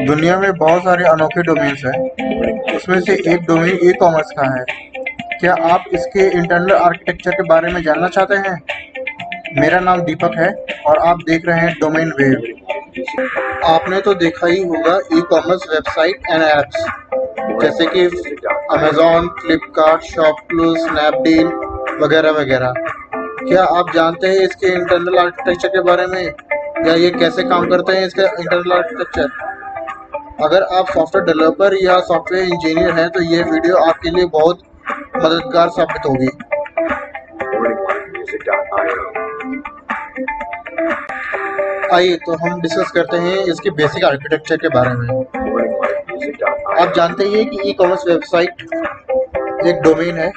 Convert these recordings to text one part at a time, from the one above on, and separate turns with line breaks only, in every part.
दुनिया में बहुत सारे अनोखे डोमेन्स हैं। उसमें से एक डोमेन ई कॉमर्स का है। क्या आप इसके इंटरनल आर्किटेक्चर के बारे में जानना चाहते हैं? मेरा नाम दीपक है और आप देख रहे हैं डोमेन वेव। आपने तो देखा ही होगा e commerce website and apps जैसे कि अमेजॉन, फ्लिपकार्ट, शॉपक्लूज, स्नैपडील वगैरह वगैरह। क्या आप जानते हैं इसके इंटरनल आर्किटेक्चर के बारे में, या ये कैसे काम करते हैं इसका इंटरनल आर्किटेक्चर? अगर आप सॉफ्टवेयर डेवलपर या सॉफ्टवेयर इंजीनियर हैं तो ये वीडियो आपके लिए बहुत मददगार साबित होगी। आइए तो हम डिस्कस करते हैं इसके बेसिक आर्किटेक्चर के बारे में। आप जानते ही हैं कि ई कॉमर्स वेबसाइट एक डोमेन है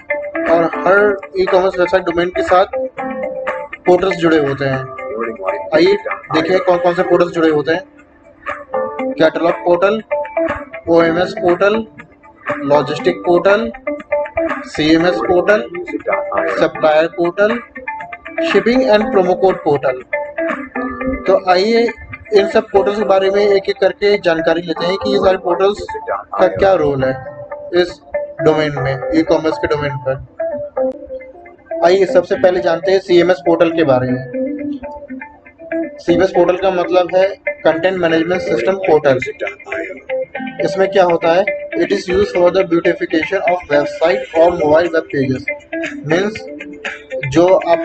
और हर ई कॉमर्स वेबसाइट डोमेन के साथ पोर्टल्स जुड़े होते हैं। आइए देखिए कौन कौन से पोर्टल्स जुड़े होते हैं। Catalogue portal, OMS portal, logistic portal, CMS portal, supplier portal, shipping and promo code portal. तो आइए इन सब पोर्टल्स के बारे में एक एक करके जानकारी लेते हैं कि ये सारे पोर्टल्स का क्या रोल है इस डोमेन में, ई कॉमर्स के डोमेन पर। आइए सबसे पहले जानते हैं सीएमएस पोर्टल के बारे में। सीएमएस पोर्टल का मतलब है कंटेंट मैनेजमेंट सिस्टम पोर्टल। इसमें क्या होता है? It is use for the beautification of website और मोबाइल वेब पेजेस। मीन्स जो आप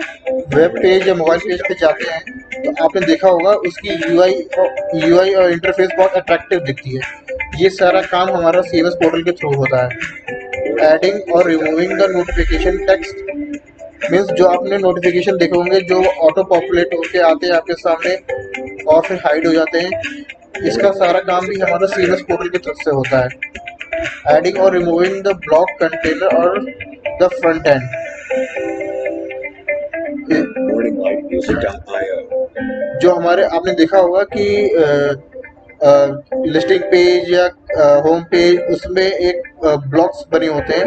वेब पेज या मोबाइल पेज पे जाते हैं तो आपने देखा होगा उसकी यूआई और इंटरफेस बहुत अट्रैक्टिव दिखती है। ये सारा काम हमारा सीएमएस पोर्टल के थ्रू होता है। एडिंग और removing the notification text. Means जो आपने नोटिफिकेशन देखे होंगे जो ऑटो पॉपुलेट होके आते हैं आपके सामने और फिर हाइड हो जाते हैं, इसका सारा काम भी हमारा सीएमएस पोर्टल की तरफ से होता है। एडिंग और रिमूविंग द ब्लॉक कंटेनर और द फ्रंट एंड। जो हमारे आपने देखा होगा कि लिस्टिंग पेज या होम पेज, उसमें एक ब्लॉक्स बने होते हैं।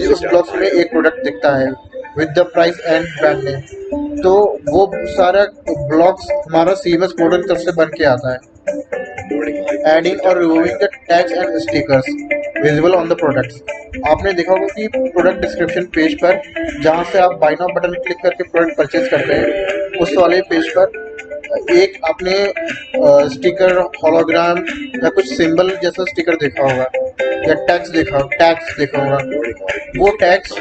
उस ब्लॉक्स में एक प्रोडक्ट दिखता है with the price and brand name. तो वो सारा ब्लॉक्स हमारा सीएमएस पोर्टल की तरफ से बन के आता है। एडिंग और removing the tags and stickers visible on the products. आपने देखा होगा कि प्रोडक्ट डिस्क्रिप्शन पेज पर जहां से आप बाय नाउ बटन क्लिक करके प्रोडक्ट परचेज करते हैं, उस वाले पेज पर एक आपने स्टिकर, होलोग्राम या कुछ सिंबल जैसा स्टिकर देखा होगा या टैग्स देखा होगा। वो टैग्स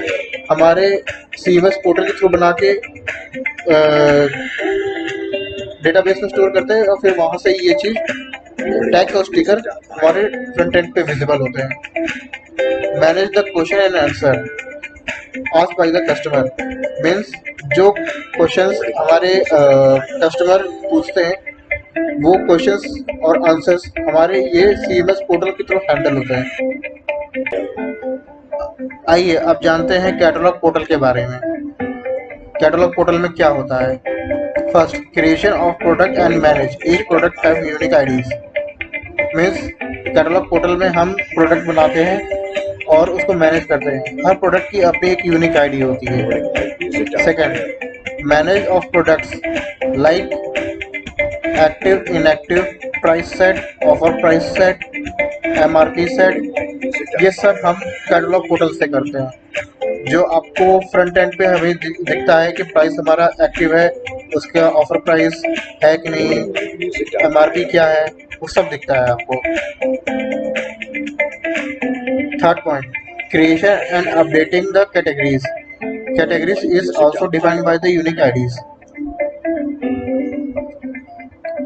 हमारे सीएमएस पोर्टल के थ्रू बना के डेटाबेस में स्टोर करते हैं और फिर वहां से ये चीज टैग्स और स्टिकर हमारे फ्रंट एंड पे विजिबल होते हैं। Manage the question and answer asked by the customer. Means जो क्वेश्चंस हमारे कस्टमर पूछते हैं वो क्वेश्चंस और आंसर्स हमारे ये सीएमएस पोर्टल की तरफ हैंडल होते हैं। आइए अब जानते हैं कैटलॉग पोर्टल के बारे में। कैटलॉग पोर्टल में क्या होता है? First, creation of product and manage each product have unique IDs. Means catalogue portal में हम प्रोडक्ट बनाते हैं और उसको मैनेज करते हैं। हर प्रोडक्ट की अपनी एक यूनिक आईडी होती है। Second, manage of products like active, inactive, price set, offer price set, MRP set. ये सब हम कैटलॉग पोर्टल से करते हैं। जो आपको फ्रंट एंड पे हमें दिखता है कि प्राइस हमारा एक्टिव है, उसका ऑफर प्राइस है कि नहीं, एमआरपी क्या है, वो सब दिखता है आपको। Third point, creation and updating the categories. Categories is also defined by the unique IDs.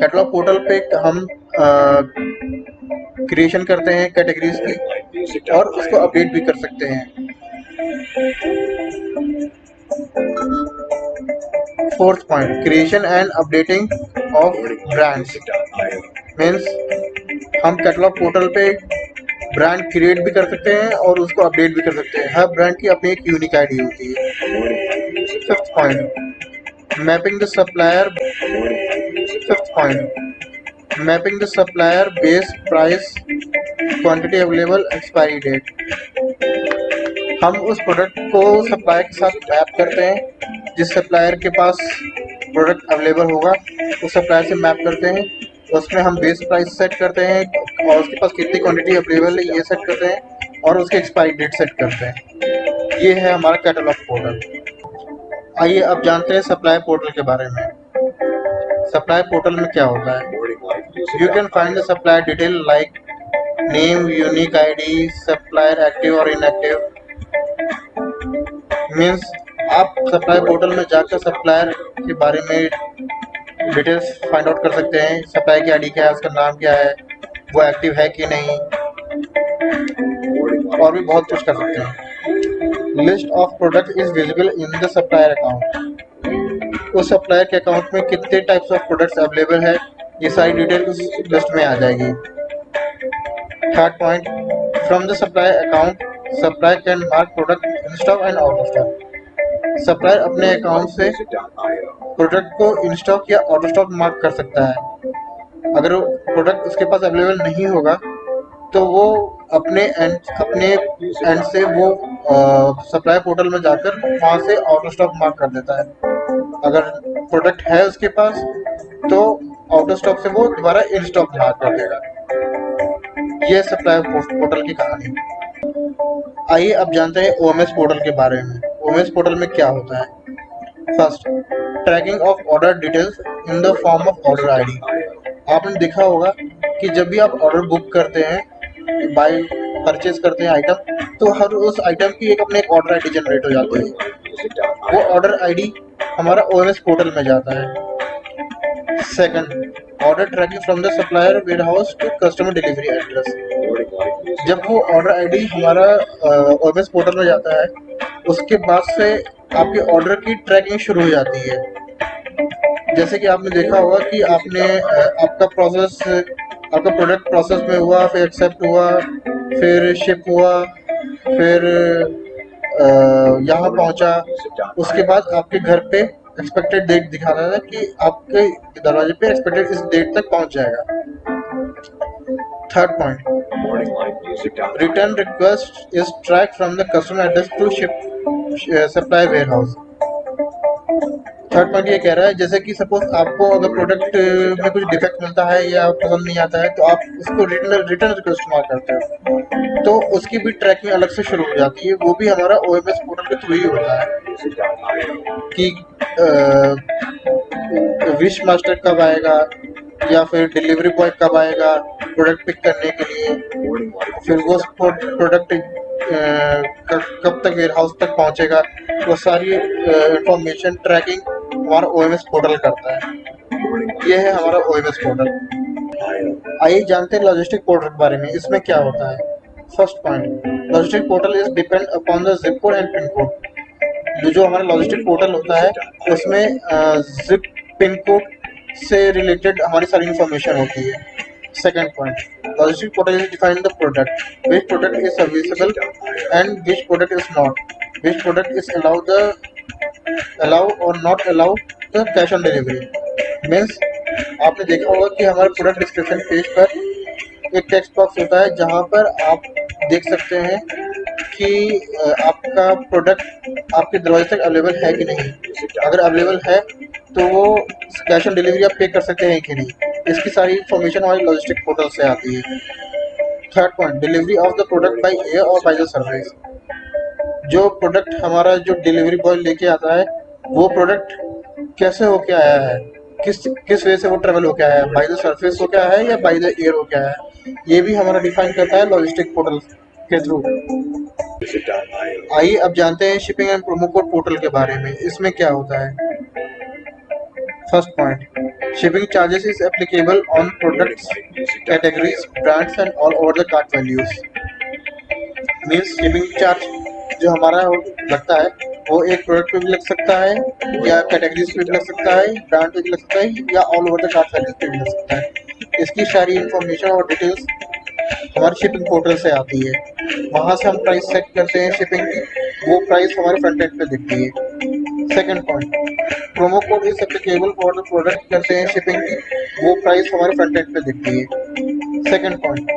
Catalogue portal पे हम क्रिएशन करते हैं कैटेगरीज की और उसको अपडेट भी कर सकते हैं। Fourth point, creation and updating of brands. Means हम कैटलॉग पोर्टल पे ब्रांड क्रिएट भी कर सकते हैं और उसको अपडेट भी कर सकते हैं। हर ब्रांड की अपनी एक यूनिक आईडी होती है। Fifth point, mapping the supplier. Fifth point, mapping the supplier base, price, quantity available, expiry date. हम उस प्रोडक्ट को सप्लायर के साथ मैप करते हैं। जिस सप्लायर के पास प्रोडक्ट अवेलेबल होगा उस सप्लायर से मैप करते हैं उसमें हम बेस प्राइस सेट करते हैं और उसके पास कितनी क्वांटिटी अवेलेबल है ये सेट करते हैं और उसके एक्सपायरी डेट सेट करते हैं। ये है हमारा कैटलॉग पोर्टल। आइए अब जानते हैं सप्लाई पोर्टल के बारे में। सप्लाई पोर्टल में क्या होता है? You can find the supply detail like name, unique ID, supplier active और इनएक्टिव। मीन्स आप सप्लाई पोर्टल में जाकर सप्लायर के बारे में डिटेल्स फाइंड आउट कर सकते हैं। सप्लाई की आईडी क्या है, उसका नाम क्या है, वो एक्टिव है कि नहीं, और भी बहुत कुछ कर सकते हैं। List of product is visible in the supplier account. उस सप्लायर के अकाउंट में कितने टाइप्स ऑफ प्रोडक्ट्स अवेलेबल है, ये सारी डिटेल उस लिस्ट में आ जाएगी। Third point, from the supplier account supplier can mark product in stock and out of stock. Supplier अपने अकाउंट से प्रोडक्ट को इन स्टॉक या आउट ऑफ स्टॉक मार्क कर सकता है। अगर प्रोडक्ट उसके पास अवेलेबल नहीं होगा तो वो अपने एंड से वो सप्लाई पोर्टल में जाकर वहाँ से आउट ऑफ स्टॉक मार्क कर देता है। अगर प्रोडक्ट है उसके पास तो आउट ऑफ स्टॉक से वो दोबारा इन स्टॉक मार्क कर देगा। ये सप्लाई पोर्टल की कहानी। आइए अब जानते हैं ओएमएस पोर्टल के बारे में। ओएमएस पोर्टल में क्या होता है? First, tracking of order details in the form of order ID. आपने देखा होगा कि जब भी आप ऑर्डर बुक करते हैं, बाय परचेज करते हैं आइटम, तो हर उस आइटम की एक अपने एक ऑर्डर आईडी जनरेट हो जाती है। वो ऑर्डर आईडी हमारा ओएमएस पोर्टल में जाता है। Second, order tracking from the supplier warehouse to customer delivery address. जब वो ऑर्डर आईडी हमारा ओएमएस पोर्टल में जाता है, उसके बाद से आपके ऑर्डर की ट्रैकिंग शुरू हो जाती है। जैसे कि आपने देखा होगा कि आपने आपका प्रोडक्ट प्रोसेस में हुआ, फिर एक्सेप्ट हुआ, फिर शिप हुआ, फिर यहाँ पहुंचा, उसके बाद आपके घर पे एक्सपेक्टेड डेट दिखा रहा है कि आपके दरवाजे पे एक्सपेक्टेड इस डेट तक पहुंच जाएगा। Third point, return request is track from the customer address to ship supply warehouse. Third point ये कह रहा है, जैसे कि सपोज आपको अगर प्रोडक्ट में कुछ डिफेक्ट मिलता है या पसंद नहीं आता है तो आप उसको रिटर्न रिक्वेस्ट मार करते हो, तो उसकी भी ट्रैकिंग अलग से शुरू हो जाती है। वो भी हमारा ओएमएस पोर्टल के थ्रू ही होता है कि विश मास्टर कब आएगा या फिर डिलीवरी बॉय कब आएगा प्रोडक्ट पिक करने के लिए, फिर वो प्रोडक्ट कब तक वेयर हाउस तक पहुंचेगा, वो सारी इंफॉर्मेशन ट्रैकिंग हमारा ओएमएस पोर्टल करता है। ये है हमारा ओएमएस पोर्टल। आइए जानते हैं लॉजिस्टिक पोर्टल के बारे में। इसमें क्या होता है? First point, logistic portal is depend upon the zip code and pin code. जो हमारा लॉजिस्टिक पोर्टल होता है उसमें जिप पिन कोड से रिलेटेड हमारी सारी इंफॉर्मेशन होती है। Second point, logistic portal is define the product, which product is serviceable and which product is not, which product is allow or not allow the cash on delivery। Means आपने देखा होगा कि हमारे product description page पर एक text box होता है जहाँ पर आप देख सकते हैं कि आपका प्रोडक्ट आपके दरवाजे तक अवेलेबल है कि नहीं। अगर अवेलेबल है तो वो कैश ऑन डिलीवरी आप पे कर सकते हैं कि नहीं। इसकी सारी इंफॉर्मेशन हमारी लॉजिस्टिक पोर्टल से आती है। Third point, delivery of the product by air और बाय द सर्विस। जो प्रोडक्ट हमारा जो डिलीवरी बॉय लेके आता है वो प्रोडक्ट कैसे होके आया है, किस वे से वो ट्रेवल होके आया है, बाय द सर्विस होके आया है या बाय द एयर होके आया है, ये भी हमारा डिफाइन करता है लॉजिस्टिक पोर्टल के थ्रू। आइए अब जानते हैं shipping and promo code portal के बारे में। इसमें क्या होता है? First point, shipping charges is applicable on products, categories, brands and all over the cart values। Means shipping charge जो हमारा लगता है वो एक प्रोडक्ट पे भी लग सकता है या कैटेगरीज पे भी लग सकता है, ब्रांड पे भी लग सकता है या all over the cart values पे भी लग सकता है। इसकी सारी इंफॉर्मेशन और डिटेल्स हमारे शिपिंग पोर्टल से आती है। वहाँ से हम प्राइस सेट करते हैं शिपिंग की, वो प्राइस हमारे फ्रंट एंड पे दिखती है। Second point, promo code is applicable for the product करते हैं शिपिंग की, वो प्राइस हमारे फ्रंट एंड पे दिखती है। Second point,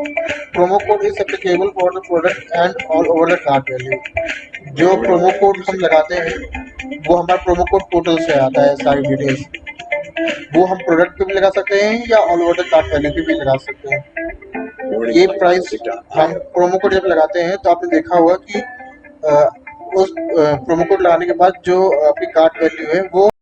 promo code is applicable for the product and all over the cart value. जो प्रोमो कोड हम लगाते हैं वो हमारा प्रोमो कोड पोर्टल से आता है सारी डिटेल्स। वो हम प्रोडक्ट पे भी लगा सकते हैं या all over the cart value पे भी लगा सकते हैं। ये प्राइस हम प्रोमो कोड जब लगाते हैं तो आपने देखा होगा कि उस प्रोमो कोड लगाने के बाद जो आपकी कार्ट वैल्यू है वो